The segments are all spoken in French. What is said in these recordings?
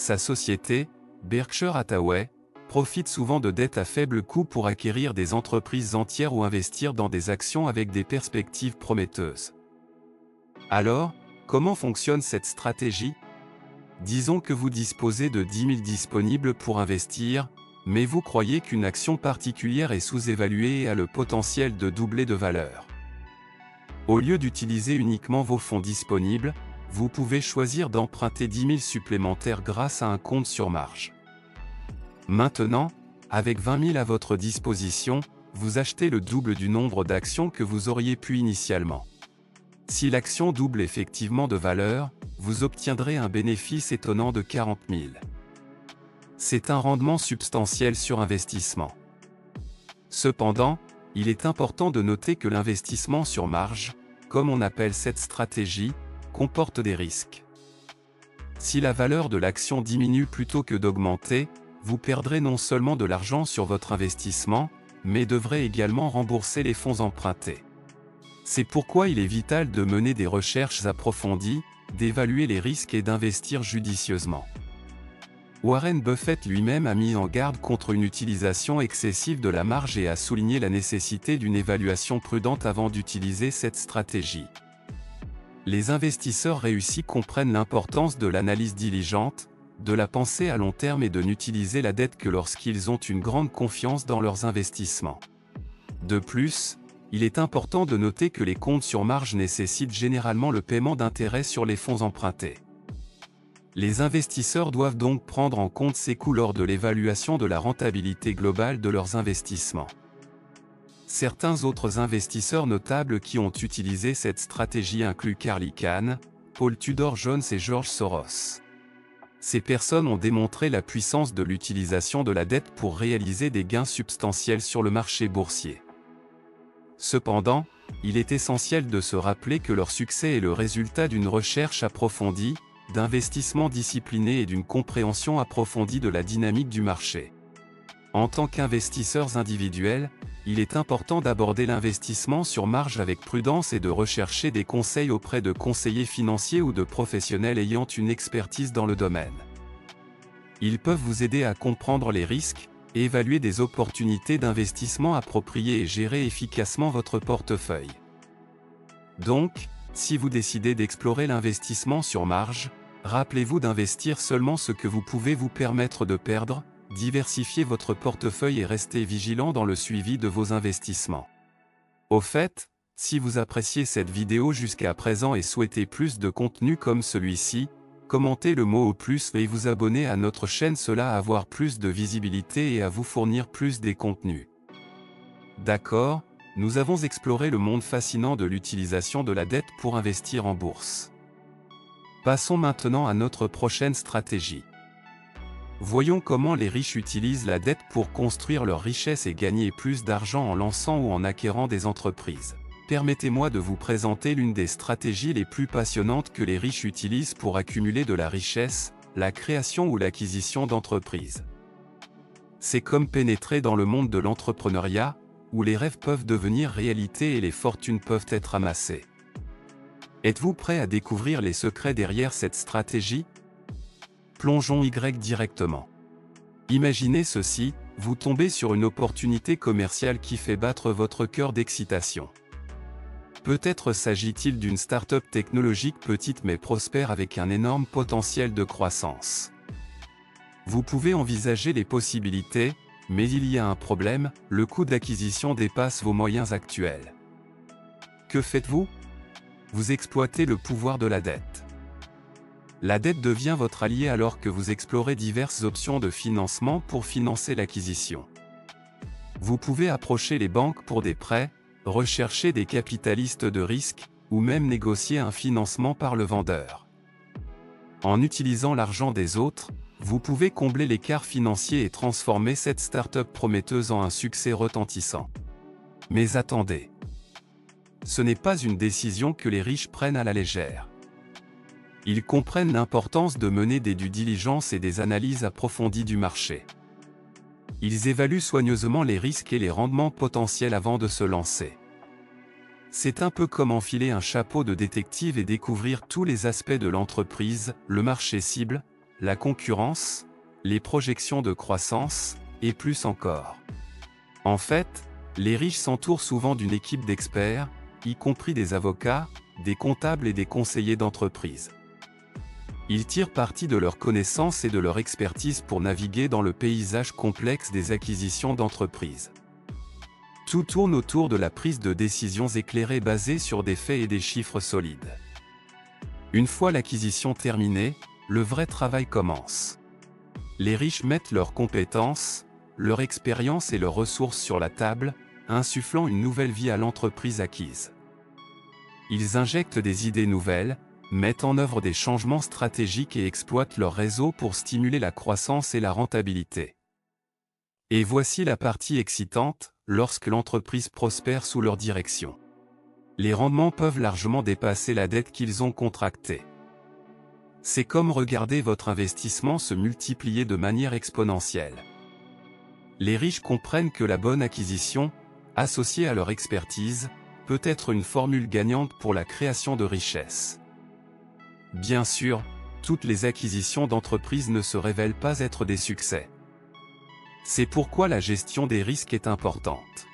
sa société, Berkshire Hathaway, profite souvent de dettes à faible coût pour acquérir des entreprises entières ou investir dans des actions avec des perspectives prometteuses. Alors, comment fonctionne cette stratégie? Disons que vous disposez de 10 000 disponibles pour investir, mais vous croyez qu'une action particulière est sous-évaluée et a le potentiel de doubler de valeur. Au lieu d'utiliser uniquement vos fonds disponibles, vous pouvez choisir d'emprunter 10 000 supplémentaires grâce à un compte sur marge. Maintenant, avec 20 000 à votre disposition, vous achetez le double du nombre d'actions que vous auriez pu initialement. Si l'action double effectivement de valeur, vous obtiendrez un bénéfice étonnant de 40 000. C'est un rendement substantiel sur investissement. Cependant, il est important de noter que l'investissement sur marge, comme on appelle cette stratégie, comporte des risques. Si la valeur de l'action diminue plutôt que d'augmenter, vous perdrez non seulement de l'argent sur votre investissement, mais devrez également rembourser les fonds empruntés. C'est pourquoi il est vital de mener des recherches approfondies, d'évaluer les risques et d'investir judicieusement. Warren Buffett lui-même a mis en garde contre une utilisation excessive de la marge et a souligné la nécessité d'une évaluation prudente avant d'utiliser cette stratégie. Les investisseurs réussis comprennent l'importance de l'analyse diligente, de la pensée à long terme et de n'utiliser la dette que lorsqu'ils ont une grande confiance dans leurs investissements. De plus, il est important de noter que les comptes sur marge nécessitent généralement le paiement d'intérêts sur les fonds empruntés. Les investisseurs doivent donc prendre en compte ces coûts lors de l'évaluation de la rentabilité globale de leurs investissements. Certains autres investisseurs notables qui ont utilisé cette stratégie incluent Carl Icahn, Paul Tudor Jones et George Soros. Ces personnes ont démontré la puissance de l'utilisation de la dette pour réaliser des gains substantiels sur le marché boursier. Cependant, il est essentiel de se rappeler que leur succès est le résultat d'une recherche approfondie, d'investissements disciplinés et d'une compréhension approfondie de la dynamique du marché. En tant qu'investisseurs individuels, il est important d'aborder l'investissement sur marge avec prudence et de rechercher des conseils auprès de conseillers financiers ou de professionnels ayant une expertise dans le domaine. Ils peuvent vous aider à comprendre les risques, évaluer des opportunités d'investissement appropriées et gérer efficacement votre portefeuille. Donc, si vous décidez d'explorer l'investissement sur marge, rappelez-vous d'investir seulement ce que vous pouvez vous permettre de perdre, diversifiez votre portefeuille et restez vigilant dans le suivi de vos investissements. Au fait, si vous appréciez cette vidéo jusqu'à présent et souhaitez plus de contenu comme celui-ci, commentez le mot +, et vous abonner à notre chaîne, cela à avoir plus de visibilité et à vous fournir plus des contenus. D'accord, nous avons exploré le monde fascinant de l'utilisation de la dette pour investir en bourse. Passons maintenant à notre prochaine stratégie. Voyons comment les riches utilisent la dette pour construire leur richesse et gagner plus d'argent en lançant ou en acquérant des entreprises. Permettez-moi de vous présenter l'une des stratégies les plus passionnantes que les riches utilisent pour accumuler de la richesse, la création ou l'acquisition d'entreprises. C'est comme pénétrer dans le monde de l'entrepreneuriat, où les rêves peuvent devenir réalité et les fortunes peuvent être amassées. Êtes-vous prêt à découvrir les secrets derrière cette stratégie? Plongeons directement. Imaginez ceci, vous tombez sur une opportunité commerciale qui fait battre votre cœur d'excitation. Peut-être s'agit-il d'une start-up technologique petite mais prospère avec un énorme potentiel de croissance. Vous pouvez envisager les possibilités, mais il y a un problème, le coût d'acquisition dépasse vos moyens actuels. Que faites-vous? Vous exploitez le pouvoir de la dette. La dette devient votre allié alors que vous explorez diverses options de financement pour financer l'acquisition. Vous pouvez approcher les banques pour des prêts, rechercher des capitalistes de risque, ou même négocier un financement par le vendeur. En utilisant l'argent des autres, vous pouvez combler l'écart financier et transformer cette start-up prometteuse en un succès retentissant. Mais attendez. Ce n'est pas une décision que les riches prennent à la légère. Ils comprennent l'importance de mener des due diligence et des analyses approfondies du marché. Ils évaluent soigneusement les risques et les rendements potentiels avant de se lancer. C'est un peu comme enfiler un chapeau de détective et découvrir tous les aspects de l'entreprise, le marché cible, la concurrence, les projections de croissance, et plus encore. En fait, les riches s'entourent souvent d'une équipe d'experts, y compris des avocats, des comptables et des conseillers d'entreprise. Ils tirent parti de leurs connaissances et de leur expertise pour naviguer dans le paysage complexe des acquisitions d'entreprises. Tout tourne autour de la prise de décisions éclairées basées sur des faits et des chiffres solides. Une fois l'acquisition terminée, le vrai travail commence. Les riches mettent leurs compétences, leur expérience et leurs ressources sur la table, insufflant une nouvelle vie à l'entreprise acquise. Ils injectent des idées nouvelles, mettent en œuvre des changements stratégiques et exploitent leur réseau pour stimuler la croissance et la rentabilité. Et voici la partie excitante, lorsque l'entreprise prospère sous leur direction. Les rendements peuvent largement dépasser la dette qu'ils ont contractée. C'est comme regarder votre investissement se multiplier de manière exponentielle. Les riches comprennent que la bonne acquisition, associée à leur expertise, peut être une formule gagnante pour la création de richesses. Bien sûr, toutes les acquisitions d'entreprises ne se révèlent pas être des succès. C'est pourquoi la gestion des risques est importante.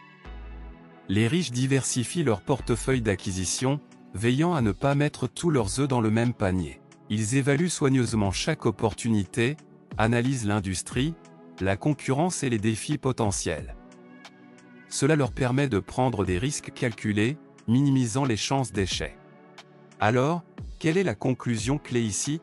Les riches diversifient leur portefeuille d'acquisition, veillant à ne pas mettre tous leurs œufs dans le même panier. Ils évaluent soigneusement chaque opportunité, analysent l'industrie, la concurrence et les défis potentiels. Cela leur permet de prendre des risques calculés, minimisant les chances d'échec. Alors, quelle est la conclusion clé ici?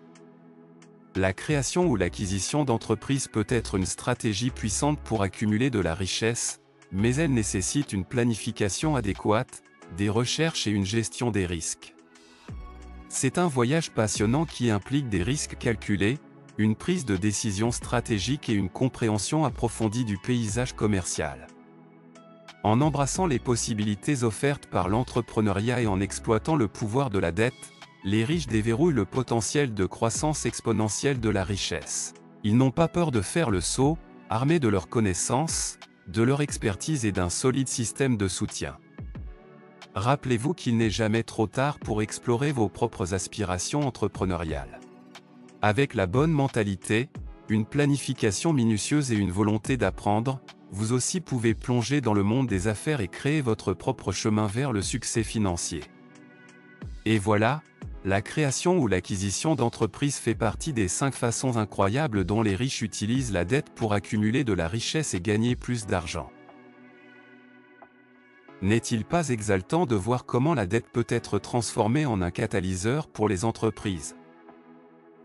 La création ou l'acquisition d'entreprises peut être une stratégie puissante pour accumuler de la richesse, mais elle nécessite une planification adéquate, des recherches et une gestion des risques. C'est un voyage passionnant qui implique des risques calculés, une prise de décision stratégique et une compréhension approfondie du paysage commercial. En embrassant les possibilités offertes par l'entrepreneuriat et en exploitant le pouvoir de la dette, les riches déverrouillent le potentiel de croissance exponentielle de la richesse. Ils n'ont pas peur de faire le saut, armés de leurs connaissances, de leur expertise et d'un solide système de soutien. Rappelez-vous qu'il n'est jamais trop tard pour explorer vos propres aspirations entrepreneuriales. Avec la bonne mentalité, une planification minutieuse et une volonté d'apprendre, vous aussi pouvez plonger dans le monde des affaires et créer votre propre chemin vers le succès financier. Et voilà, la création ou l'acquisition d'entreprises fait partie des 5 façons incroyables dont les riches utilisent la dette pour accumuler de la richesse et gagner plus d'argent. N'est-il pas exaltant de voir comment la dette peut être transformée en un catalyseur pour les entreprises?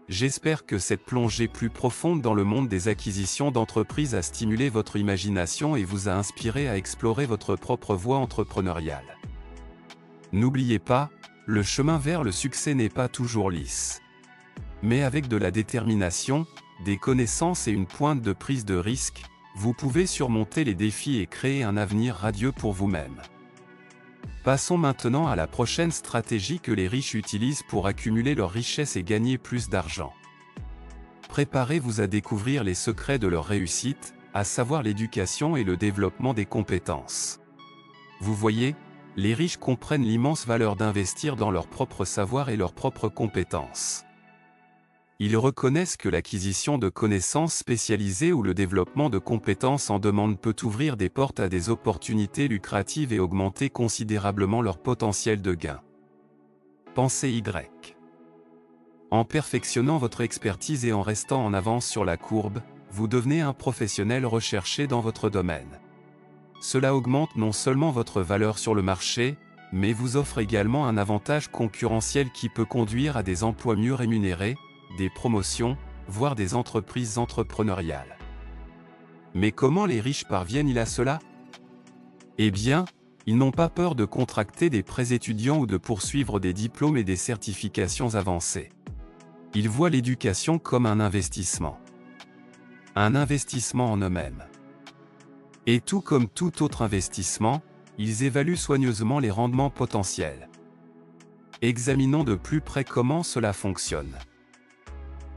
J'espère que cette plongée plus profonde dans le monde des acquisitions d'entreprises a stimulé votre imagination et vous a inspiré à explorer votre propre voie entrepreneuriale. N'oubliez pas, le chemin vers le succès n'est pas toujours lisse. Mais avec de la détermination, des connaissances et une pointe de prise de risque, vous pouvez surmonter les défis et créer un avenir radieux pour vous-même. Passons maintenant à la prochaine stratégie que les riches utilisent pour accumuler leur richesse et gagner plus d'argent. Préparez-vous à découvrir les secrets de leur réussite, à savoir l'éducation et le développement des compétences. Vous voyez, les riches comprennent l'immense valeur d'investir dans leur propre savoir et leurs propres compétences. Ils reconnaissent que l'acquisition de connaissances spécialisées ou le développement de compétences en demande peut ouvrir des portes à des opportunités lucratives et augmenter considérablement leur potentiel de gain. Pensez Y. En perfectionnant votre expertise et en restant en avance sur la courbe, vous devenez un professionnel recherché dans votre domaine. Cela augmente non seulement votre valeur sur le marché, mais vous offre également un avantage concurrentiel qui peut conduire à des emplois mieux rémunérés, des promotions, voire des entreprises entrepreneuriales. Mais comment les riches parviennent-ils à cela? Eh bien, ils n'ont pas peur de contracter des prêts étudiants ou de poursuivre des diplômes et des certifications avancées. Ils voient l'éducation comme un investissement. Un investissement en eux-mêmes. Et tout comme tout autre investissement, ils évaluent soigneusement les rendements potentiels. Examinons de plus près comment cela fonctionne.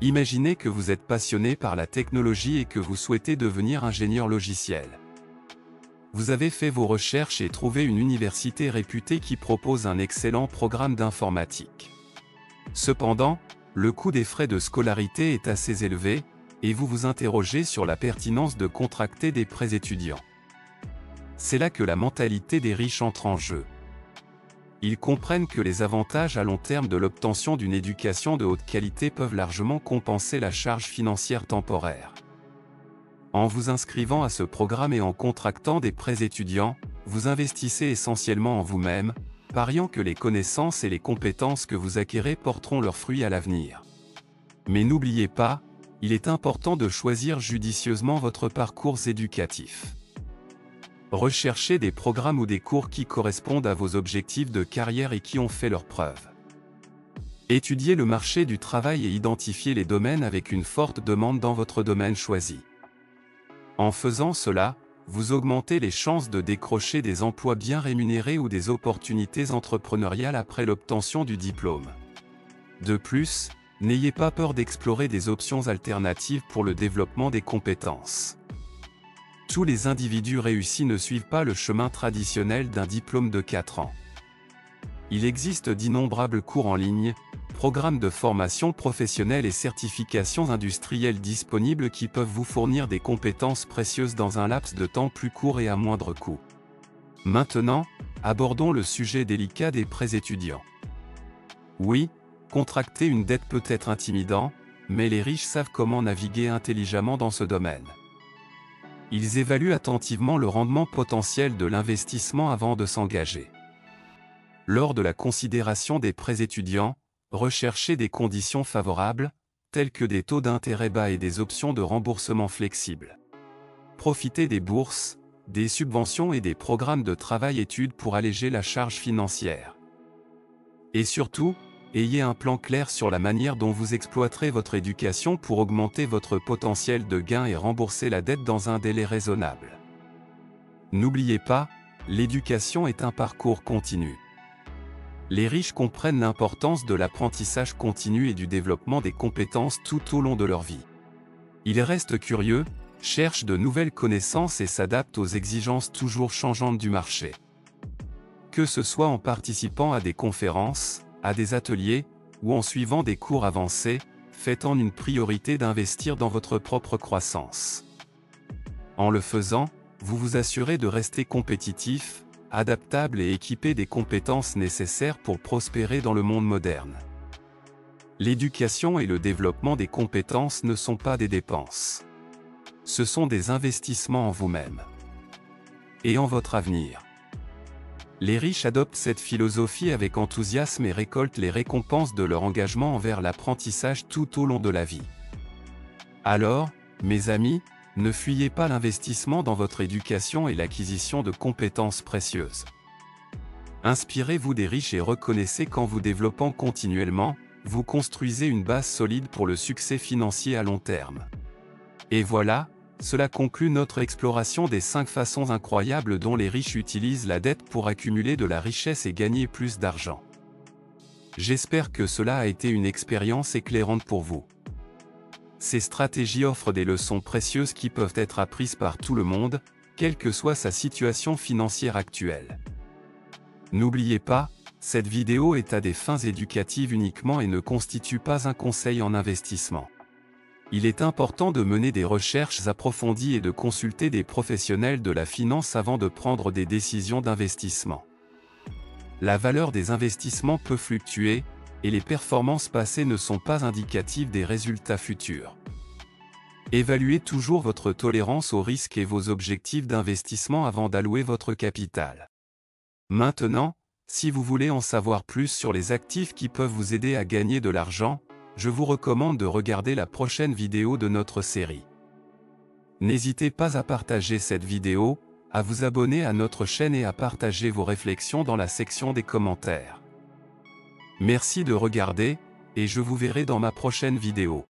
Imaginez que vous êtes passionné par la technologie et que vous souhaitez devenir ingénieur logiciel. Vous avez fait vos recherches et trouvé une université réputée qui propose un excellent programme d'informatique. Cependant, le coût des frais de scolarité est assez élevé, et vous vous interrogez sur la pertinence de contracter des prêts étudiants. C'est là que la mentalité des riches entre en jeu. Ils comprennent que les avantages à long terme de l'obtention d'une éducation de haute qualité peuvent largement compenser la charge financière temporaire. En vous inscrivant à ce programme et en contractant des prêts étudiants, vous investissez essentiellement en vous-même, pariant que les connaissances et les compétences que vous acquérez porteront leurs fruits à l'avenir. Mais n'oubliez pas, il est important de choisir judicieusement votre parcours éducatif. Recherchez des programmes ou des cours qui correspondent à vos objectifs de carrière et qui ont fait leurs preuves. Étudiez le marché du travail et identifiez les domaines avec une forte demande dans votre domaine choisi. En faisant cela, vous augmentez les chances de décrocher des emplois bien rémunérés ou des opportunités entrepreneuriales après l'obtention du diplôme. De plus, n'ayez pas peur d'explorer des options alternatives pour le développement des compétences. Tous les individus réussis ne suivent pas le chemin traditionnel d'un diplôme de 4 ans. Il existe d'innombrables cours en ligne, programmes de formation professionnelle et certifications industrielles disponibles qui peuvent vous fournir des compétences précieuses dans un laps de temps plus court et à moindre coût. Maintenant, abordons le sujet délicat des prêts étudiants. Oui, contracter une dette peut être intimidant, mais les riches savent comment naviguer intelligemment dans ce domaine. Ils évaluent attentivement le rendement potentiel de l'investissement avant de s'engager. Lors de la considération des prêts étudiants, recherchez des conditions favorables, telles que des taux d'intérêt bas et des options de remboursement flexibles. Profitez des bourses, des subventions et des programmes de travail-études pour alléger la charge financière. Et surtout, ayez un plan clair sur la manière dont vous exploiterez votre éducation pour augmenter votre potentiel de gain et rembourser la dette dans un délai raisonnable. N'oubliez pas, l'éducation est un parcours continu. Les riches comprennent l'importance de l'apprentissage continu et du développement des compétences tout au long de leur vie. Ils restent curieux, cherchent de nouvelles connaissances et s'adaptent aux exigences toujours changeantes du marché. Que ce soit en participant à des conférences, à des ateliers, ou en suivant des cours avancés, faites-en une priorité d'investir dans votre propre croissance. En le faisant, vous vous assurez de rester compétitif, adaptable et équipé des compétences nécessaires pour prospérer dans le monde moderne. L'éducation et le développement des compétences ne sont pas des dépenses. Ce sont des investissements en vous-même et en votre avenir. Les riches adoptent cette philosophie avec enthousiasme et récoltent les récompenses de leur engagement envers l'apprentissage tout au long de la vie. Alors, mes amis, ne fuyez pas l'investissement dans votre éducation et l'acquisition de compétences précieuses. Inspirez-vous des riches et reconnaissez qu'en vous développant continuellement, vous construisez une base solide pour le succès financier à long terme. Et voilà, cela conclut notre exploration des 5 façons incroyables dont les riches utilisent la dette pour accumuler de la richesse et gagner plus d'argent. J'espère que cela a été une expérience éclairante pour vous. Ces stratégies offrent des leçons précieuses qui peuvent être apprises par tout le monde, quelle que soit sa situation financière actuelle. N'oubliez pas, cette vidéo est à des fins éducatives uniquement et ne constitue pas un conseil en investissement. Il est important de mener des recherches approfondies et de consulter des professionnels de la finance avant de prendre des décisions d'investissement. La valeur des investissements peut fluctuer, et les performances passées ne sont pas indicatives des résultats futurs. Évaluez toujours votre tolérance au risque et vos objectifs d'investissement avant d'allouer votre capital. Maintenant, si vous voulez en savoir plus sur les actifs qui peuvent vous aider à gagner de l'argent, je vous recommande de regarder la prochaine vidéo de notre série. N'hésitez pas à partager cette vidéo, à vous abonner à notre chaîne et à partager vos réflexions dans la section des commentaires. Merci de regarder, et je vous verrai dans ma prochaine vidéo.